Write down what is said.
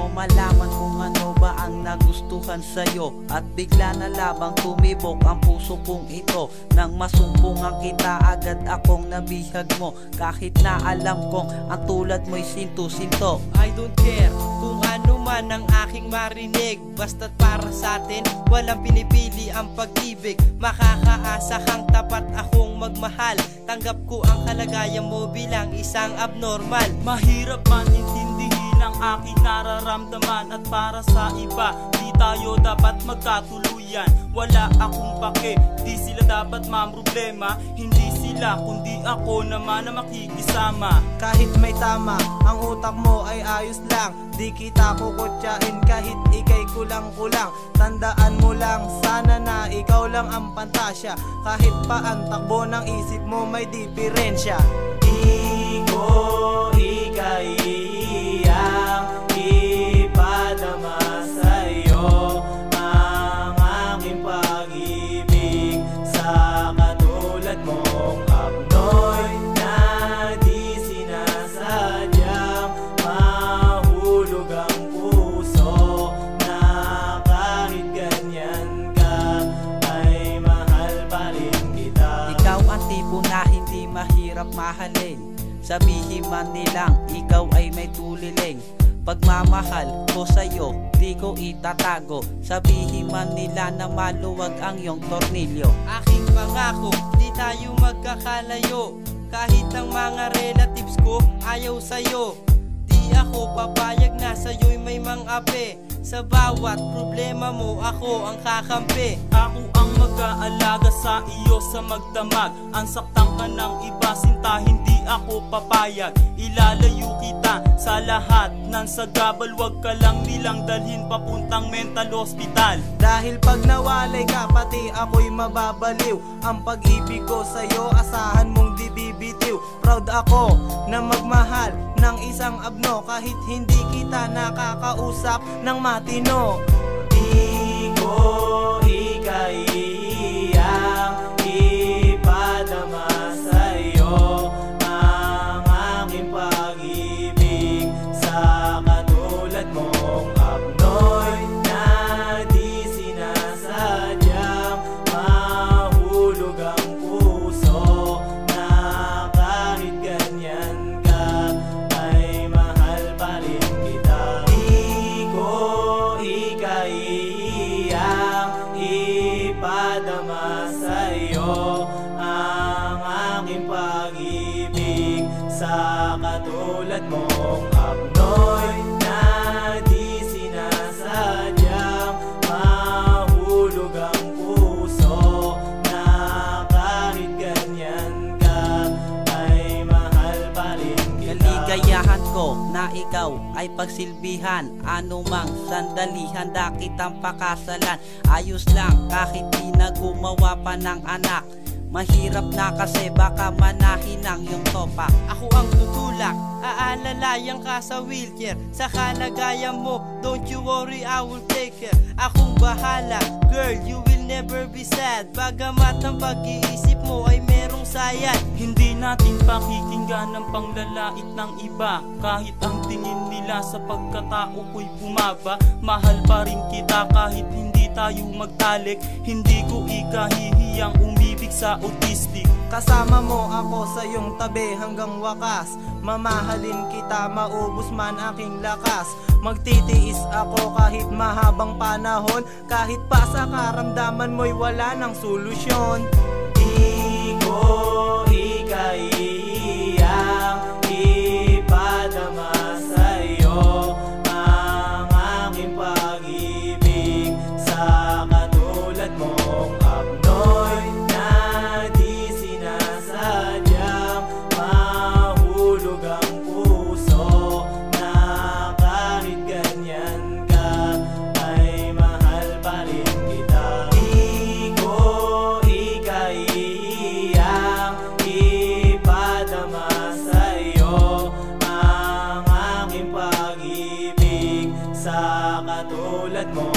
mo malaman kung ano ba ang nagustuhan sa'yo. At bigla na labang tumibok ang puso kong ito. Nang masumpungan kita agad akong nabihag mo. Kahit na alam kong ang tulad mo'y sinto-sinto. I don't care kung ano man ang aking marinig, basta't para sa atin walang pinipili ang pag-ibig. Makakaasa kang tapat akong magmahal. Tanggap ko ang kalagayan mo bilang isang abnormal. Mahirap man intindihin ang aking nararamdaman. At para sa iba, di tayo dapat magkatuluyan. Wala akong pake, di sila dapat mamroblema. Hindi sila, kundi ako naman na makikisama. Kahit may tama, ang utak mo ay ayos lang. Di kita kukutyain kahit ikay kulang-kulang. Tandaan mo lang, sana na ikaw lang ang pantasya. Kahit pa ang takbo ng isip mo may diferensya. Di ko ikayang ipadama sa'yo ang aking pag-ibig sa katulad mong abnoy na di sinasadyang mahulog ang puso na kahit ganyan ka ay mahal pa rin kita. Ikaw ang tipo na hindi mahirap mahalin. Sabihin man nilang ikaw ay may tuliling. Pagmamahal ko sa'yo, di ko itatago. Sabihin man nila na maluwag ang iyong tornilyo. Aking pangako, di tayo magkakalayo. Kahit ang mga relatives ko ayaw sa'yo, di ako papayag na sa'yo'y may mang-ape. Sa bawat problema mo ako ang kakampi. Ako ang mag-aalaga sa iyo sa magdamag. Ang saktan ka ng iba, sinta, hindi ako papayag. Ilalayo kita sa lahat ng sagabal. Wag ka lang nilang dalhin papuntang mental hospital. Dahil pag nawalay ka, pati ako'y mababaliw. Ang pag-ibig ko sa'yo, asahan mong di bibitiw. Proud ako na magmahal ng isang abno, kahit hindi kita nakakausap ng matino. Di ko ikayang ipadama sa'yo ang aking pag-ibig sa katulad mong abnoy na di sinasadyang mahulog ang puso na kahit ganyan ka ay mahal pa rin kita. Di ko ikayang ipadama sa'yo ang aking pag-ibig sa katulad mong abnoy na di sinasadyang mahulog ang puso na kahit ganyan ka ay mahal pa rin kita. Kaligayahan ko na ikaw ay pagsilbihan. Anumang sandali handa kitang pakasalan. Ayos lang kahit di na gumawa pa ng anak. Mahirap na kasi baka manahin ang iyong topak. Ako ang tutulak, aalalayan ka sa wheelchair. Sa kalagayan mo, don't you worry, I will take care. Akong bahala, girl, you will never be sad. Bagamat ang pag-iisip mo ay merong sayad. Hindi natin pakikinggan ang panglalait ng iba. Kahit ang tingin nila sa pagkatao ko'y bumaba. Mahal pa rin kita kahit hindi tayo magtalik. Hindi ko ikahihiyang umibig sa autistic. Kasama mo ako sa iyong tabi hanggang wakas. Mamahalin kita maubos man aking lakas. Magtitiis ako kahit mahabang panahon. Kahit pa sa karamdaman mo'y wala ng solusyon. Di ko ikayang ipadama sa'yo ang aking pag-ibig sa katulad mong abnoy na di sinasadyang mahulog ang puso na kahit ganyan ka ay mahal pa rin kita. Di ko ikayang ipadama sa'yo ang aking pag-ibig sa katulad mo.